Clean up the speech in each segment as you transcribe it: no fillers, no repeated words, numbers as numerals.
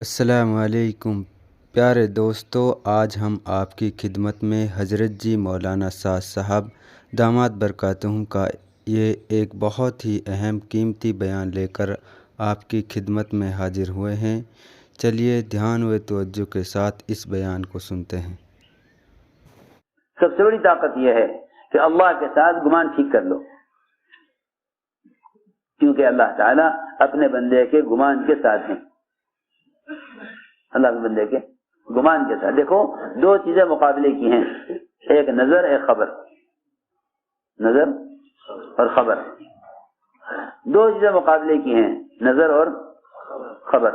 السلام علیکم پیارے دوستو، آج ہم آپ کی خدمت میں حضرت جی مولانا سعد صاحب داماد برکاتہم کا یہ ایک بہت ہی اہم قیمتی بیان لے کر آپ کی خدمت میں حاضر ہوئے ہیں۔ چلیے دھیان و توجہ کے ساتھ اس بیان کو سنتے ہیں۔ سب سے بڑی طاقت یہ ہے کہ اللہ کے ساتھ گمان ٹھیک کر لو، کیونکہ اللہ تعالیٰ اپنے بندے کے گمان کے ساتھ ہیں۔ اللہ کے بندے کے گمان کے ساتھ دیکھو، دو چیزیں مقابلے کی ہیں، ایک نظر ایک خبر، نظر اور خبر، دو چیزیں مقابلے کی ہیں، نظر اور خبر۔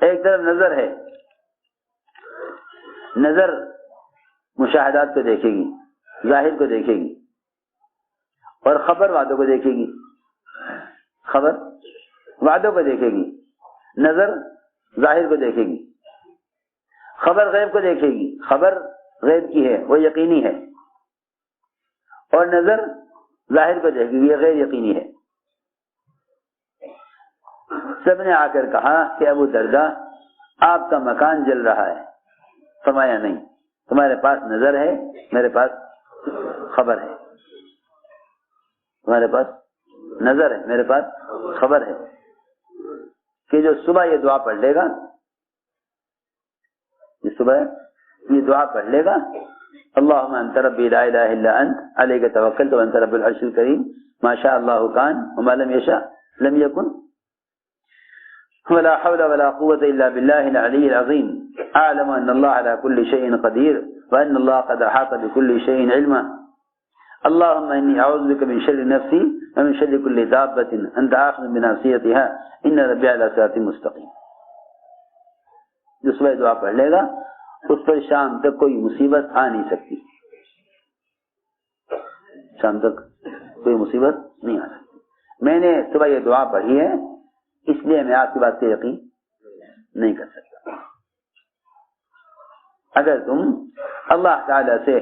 ایک طرف نظر ہے، نظر مشاہدات کو دیکھے گی، ظاہر کو دیکھے گی، اور خبر وعدوں کو دیکھے گی۔ خبر وعدوں کو دیکھے گی، نظر ظاہر کو دیکھے گی، خبر غیب کو دیکھے گی۔ خبر غیب کی ہے، وہ یقینی ہے، اور نظر ظاہر کو دیکھے گی، یہ غیر یقینی ہے۔ سب نے آ کر کہا کہ ابو درداء، آپ کا مکان جل رہا ہے۔ فرمایا نہیں، تمہارے پاس نظر ہے، میرے پاس خبر ہے۔ تمہارے پاس نظر ہے، میرے پاس خبر ہے کہ جو صبح یہ دعا پڑھ لے گا، جو صبح یہ دعا پڑھ لے گا، اللہم انت ربی لا الہ الا انت علیک توکلت وانت رب العرش الکریم ما شاء اللہ کان وما لم یشاء لم یکن ولا حول ولا قوة الا باللہ العلی العظیم اعلم ان اللہ علی کل شیء قدیر وان اللہ قد احاط بكل شیء علما اللهم انی اعوذ بک من شر نفسی ومن شر کل دابۃ انت آخذ بناصیتها ان ربی علی صراط مستقیم۔ جو صبح دعا پڑھ لے گا اس پر شام تک کوئی مصیبت آ نہیں سکتی، شام تک کوئی مصیبت نہیں آ سکتی۔ میں نے صبح یہ دعا پڑھی ہے، اس لیے میں آپ کی بات پہ یقین نہیں کر سکتا۔ اگر تم اللہ تعالی سے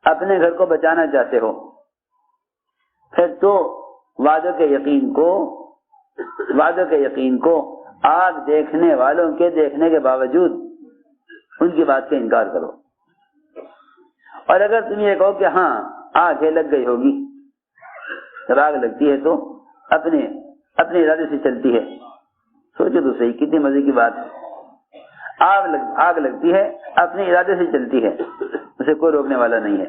اپنے گھر کو بچانا چاہتے ہو، پھر تو وعدوں کے یقین کو آگ دیکھنے والوں کے دیکھنے کے باوجود ان کی بات کا انکار کرو۔ اور اگر تم یہ کہو کہ ہاں آگ لگ گئی ہوگی، جب آگ لگتی ہے تو اپنے ارادے سے چلتی ہے، سوچو تو صحیح، کتنی مزے کی بات ہے۔ آگ لگتی ہے، اپنے ارادے سے چلتی ہے، اسے کوئی روکنے والا نہیں ہے،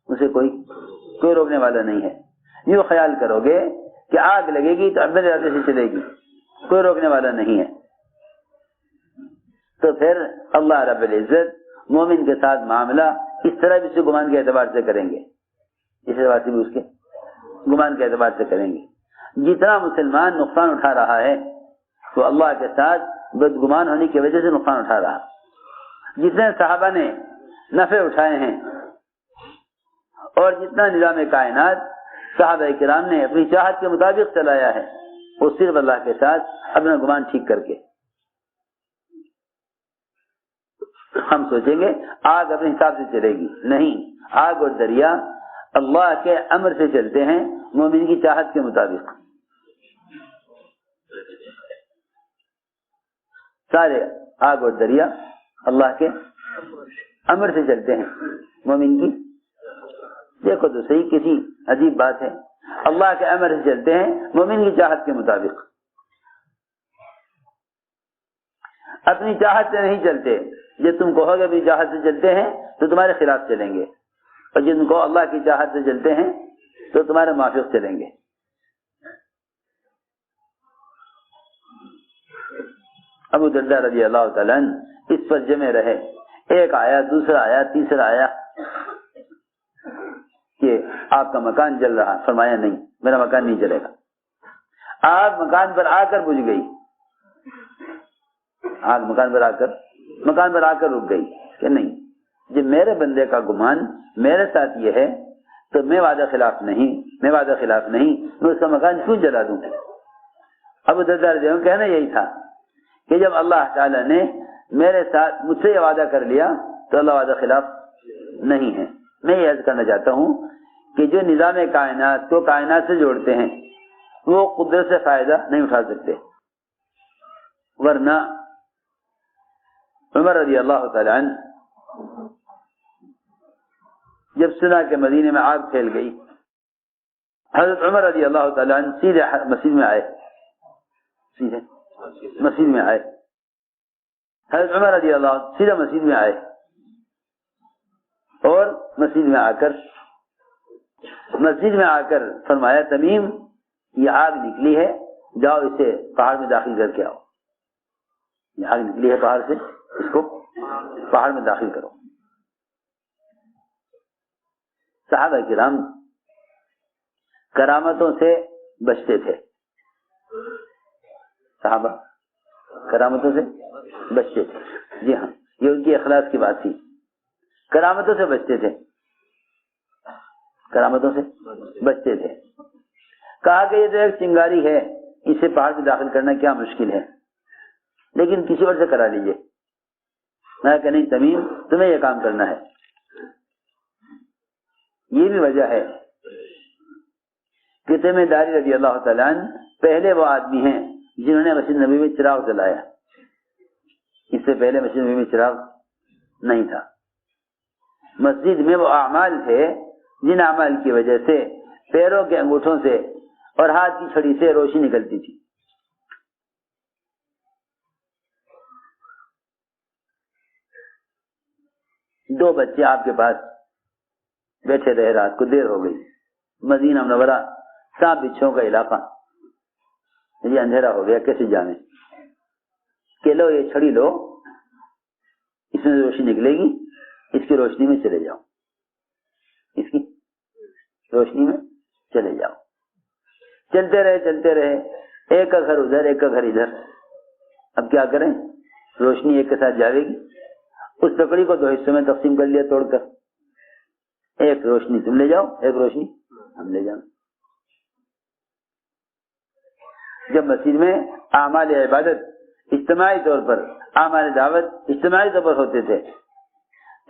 اسے کوئی روکنے والا نہیں ہے۔ یوں خیال کرو گے کہ آگ لگے گی تو اپنے ارادے سے چلے گی، کوئی روکنے والا نہیں ہے، تو پھر اللہ رب العزت مومن کے ساتھ معاملہ اس طرح بھی اس کے گمان کے اعتبار سے کریں گے، اس اعتبار سے بھی اس کے گمان کے اعتبار سے کریں گے۔ جتنا مسلمان نقصان اٹھا رہا ہے تو اللہ کے ساتھ بدگمان ہونے کی وجہ سے نقصان اٹھا رہا۔ جتنے صحابہ نے نفع اٹھائے ہیں اور جتنا نظام کائنات صحابہ کرام نے اپنی چاہت کے مطابق چلایا ہے، وہ صرف اللہ کے ساتھ اپنا گمان ٹھیک کر کے۔ ہم سوچیں گے آگ اپنے حساب سے چلے گی، نہیں، آگ اور دریا اللہ کے امر سے چلتے ہیں، مومن کی چاہت کے مطابق۔ سارے آگ اور دریا اللہ کے امر سے چلتے ہیں، مومن کی، دیکھو تو صحیح، کسی عجیب بات ہے، اللہ کے امر سے چلتے ہیں مومن کی چاہت کے مطابق، اپنی چاہت سے نہیں چلتے۔ جب تم کہو گے اپنی چاہت سے چلتے ہیں تو تمہارے خلاف چلیں گے، اور جب تم کہو اللہ کی چاہت سے چلتے ہیں تو تمہارے موافق چلیں گے۔ ابو درداء رضی اللہ تعالیٰ عنہ اس پر جمے رہے، ایک آیا، دوسرا آیا، تیسرا آیا کہ آپ کا مکان جل رہا۔ فرمایا نہیں، میرا مکان نہیں جلے گا۔ آگ مکان پر آ کر بجھ گئی، آگ مکان پر آ کر رک گئی کہ نہیں، جب میرے بندے کا گمان میرے ساتھ یہ ہے تو میں وعدہ خلاف نہیں، میں اس کا مکان کیوں جلا دوں۔ ابو درداء رضی اللہ عنہ کہنا یہی تھا کہ جب اللہ تعالیٰ نے میرے ساتھ مجھ سے یہ وعدہ کر لیا تو اللہ وعدہ خلاف نہیں ہے۔ میں یہ عرض کرنا چاہتا ہوں کہ جو نظام کائنات کو کائنات سے جوڑتے ہیں وہ قدرت سے فائدہ نہیں اٹھا سکتے، ورنہ عمر رضی اللہ تعالی عنہ جب سنا کہ مدینے میں آگ پھیل گئی، حضرت عمر رضی اللہ تعالی عنہ سیدھے مسجد میں آئے، سیدھے مسجد میں آئے، حضرت عمر رضی اللہ عنہ سیدھے مسجد میں آئے اور مسجد میں آ کر فرمایا تمیم یہ آگ نکلی ہے، جاؤ اسے پہاڑ میں داخل کر کے آؤ، یہ آگ نکلی ہے پہاڑ سے، اس کو پہاڑ میں داخل کرو۔ صحابہ کرام کرامتوں سے بچتے تھے، صحابہ کرامتوں سے بچتے تھے، جی ہاں یہ ان کی اخلاص کی بات تھی، کرامتوں سے بچتے تھے، کرامتوں سے بچتے تھے۔ کہا کہ یہ تو ایک چنگاری ہے، اسے پہاڑ میں داخل کرنا کیا مشکل ہے، لیکن کسی اور سے کرا لیجئے۔ میں کہ نہیں تمیم تمہیں یہ کام کرنا ہے۔ یہ بھی وجہ ہے کہ تمیم داری رضی اللہ تعالیٰ عنہ پہلے وہ آدمی ہیں جنہوں نے مسجد نبوی میں چراغ جلایا، اس سے پہلے مسجد نبوی میں چراغ نہیں تھا۔ مسجد میں وہ اعمال تھے جن اعمال کی وجہ سے پیروں کے انگوٹھوں سے اور ہاتھ کی چھڑی سے روشنی نکلتی تھی۔ دو بچے آپ کے پاس بیٹھے رہے، رات کو دیر ہو گئی، مدینہ منورہ سانپ بچھوں کا علاقہ، یہ اندھیرا ہو گیا، کیسے جانے کہ لو یہ چھڑی لو، اس میں روشنی نکلے گی، اس کی روشنی میں چلے جاؤ، اس کی روشنی میں چلے جاؤ۔ چلتے رہے، ایک کا گھر ادھر ایک کا گھر ادھر، اب کیا کریں، روشنی ایک کے ساتھ جاوے گی، اس لکڑی کو دو حصوں میں تقسیم کر لیا توڑ کر، ایک روشنی تم لے جاؤ ایک روشنی ہم لے جاؤ۔ جب مسجد میں اعمال عبادت اجتماعی طور پر، اعمال دعوت اجتماعی طور پر ہوتے تھے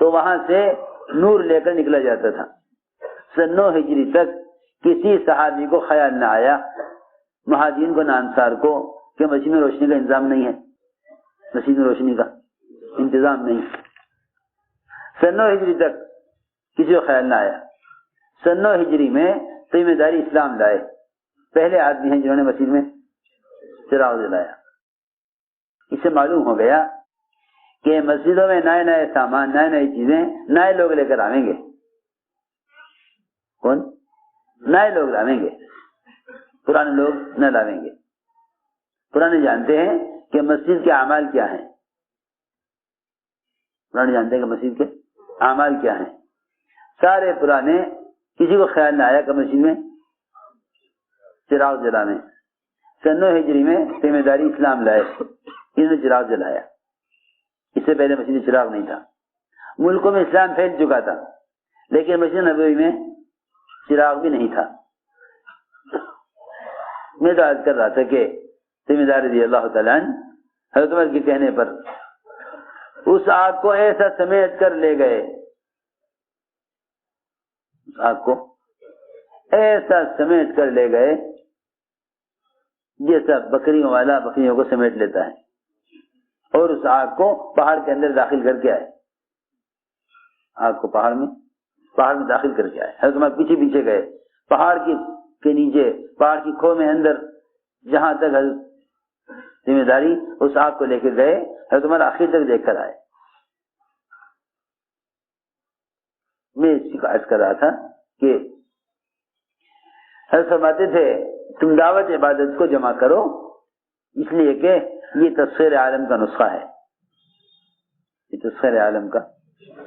تو وہاں سے نور لے کر نکلا جاتا تھا۔ سن 9 ہجری تک کسی صحابی کو خیال نہ آیا، مہاجرین کو نہ انصار کو، کہ مسجد میں روشنی کا انتظام نہیں ہے، مسجد میں روشنی کا انتظام نہیں۔ سن 9 ہجری تک کسی کو خیال نہ آیا۔ سن 9 ہجری میں تمیم داری اسلام لائے، پہلے آدمی ہیں جنہوں نے مسجد میں چراغ جلایا۔ اس سے معلوم ہو گیا کہ مسجدوں میں نئے سامان، نئی چیزیں نئے لوگ لے کر آئیں گے۔ کون؟ نئے لوگ لاویں گے، پرانے لوگ نہ لاویں گے۔ پرانے جانتے ہیں کہ مسجد کے اعمال کیا ہیں، پرانے جانتے ہیں کہ مسجد کے اعمال کیا ہیں۔ سارے پرانے، کسی کو خیال نہ آیا کہ مسجد میں چراغ جلانے۔ سن 9 ہجری میں تمیم داری اسلام لائے، انہوں نے چراغ جلایا، اس سے پہلے مسجد میں چراغ نہیں تھا۔ ملکوں میں اسلام پھیل چکا تھا لیکن مسجد نبوی میں چراغ بھی نہیں تھا۔ میں تو عرض کر رہا تھا کہ تمیم داری رضی اللہ تعالیٰ عنہ حضرت عمر کے کہنے پر اس آگ کو ایسا سمیٹ کر لے گئے، اس آگ کو ایسا سمیٹ کر لے گئے جیسا بکریوں والا بکریوں کو سمیٹ لیتا ہے، اور اس آگ کو پہاڑ کے اندر داخل کر کے آئے، آگ کو پہاڑ میں داخل کر کے آئے۔ حضرت عمر پیچھے گئے، پہاڑ کے نیچے، پہاڑ کی کھو میں اندر، جہاں تک حضرت ذمہ داری اس آگ کو لے کے گئے، حضرت عمر آخر تک دیکھ کر آئے۔ میں اسی کو عرض کر رہا تھا کہ حضرت فرماتے تھے تم دعوت عبادت کو جمع کرو، اس لیے کہ یہ تسخیر عالم کا نسخہ ہے، یہ تسخیر عالم کا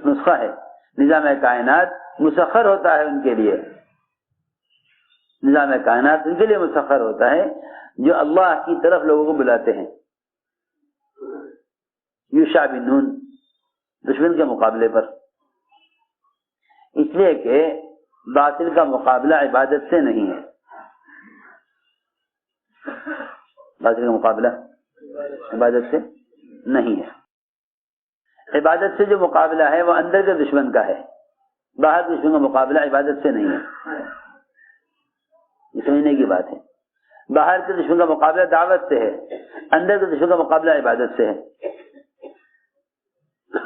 نسخہ ہے۔ نظام کائنات مسخر ہوتا ہے ان کے لیے، نظام کائنات ان کے لیے مسخر ہوتا ہے جو اللہ کی طرف لوگوں کو بلاتے ہیں۔ یوشع بن نون دشمن کے مقابلے پر، اس لیے کہ باطل کا مقابلہ عبادت سے نہیں ہے، باطل کا مقابلہ عبادت سے نہیں ہے۔ عبادت سے جو مقابلہ ہے وہ اندر کے دشمن کا ہے، باہر دشمن کا مقابلہ عبادت سے نہیں ہے، یہ سمجھنے کی بات ہے۔ باہر کے دشمن کا مقابلہ دعوت سے ہے، اندر کے دشمن کا مقابلہ عبادت سے ہے۔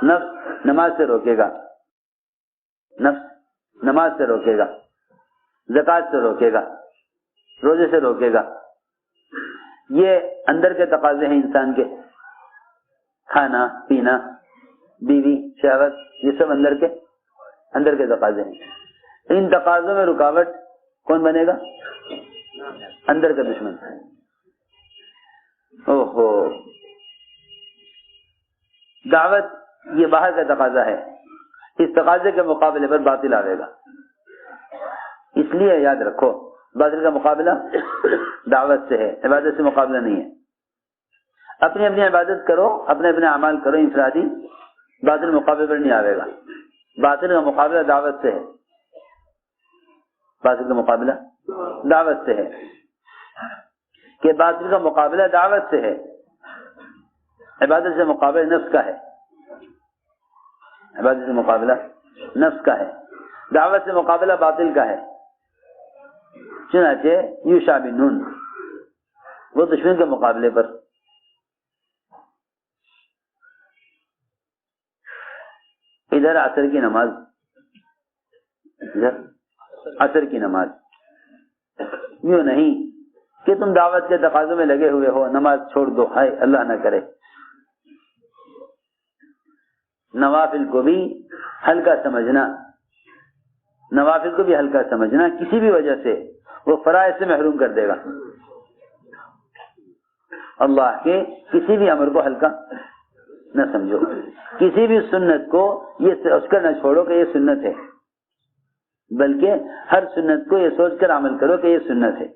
نفس نماز سے روکے گا، نفس نماز سے روکے گا، زکوٰۃ سے روکے گا، روزے سے روکے گا۔ یہ اندر کے تقاضے ہیں انسان کے، کھانا پینا، بیوی، شہوت، یہ سب اندر کے تقاضے ہیں۔ ان تقاضوں میں رکاوٹ کون بنے گا؟ اندر کا دشمن۔ اوہو، دعوت یہ باہر کا تقاضا ہے، اس تقاضے کے مقابلے پر باطل آئے گا۔ اس لیے یاد رکھو، باطل کا مقابلہ دعوت سے ہے، عبادت سے مقابلہ نہیں ہے۔ اپنی اپنی عبادت کرو، اپنے اپنے اعمال کرو انفرادی، باطل مقابلے پر نہیں آئے گا۔ باطل کا مقابلہ دعوت سے ہے، باطل کا مقابلہ دعوت سے ہے، کہ باطل کا مقابلہ دعوت سے ہے، عبادت سے مقابلہ نفس کا ہے، عبادت سے مقابلہ نفس کا ہے، دعوت سے مقابلہ باطل کا ہے۔ چنانچہ یوشع بن نون وہ دشمن کے مقابلے پر ادھر عصر کی نماز، ادھر عصر کی نماز، یوں نہیں کہ تم دعوت کے تقاضوں میں لگے ہوئے ہو، نماز چھوڑ دو، ہائے اللہ نہ کرے۔ نوافل کو بھی ہلکا سمجھنا، نوافل کو بھی ہلکا سمجھنا کسی بھی وجہ سے وہ فرائض سے محروم کر دے گا۔ اللہ کے کسی بھی امر کو ہلکا نہ سمجھو، کسی بھی سنت کو یہ اس کا نہ چھوڑو کہ یہ سنت ہے، بلکہ ہر سنت کو یہ سوچ کر عمل کرو کہ یہ سنت ہے۔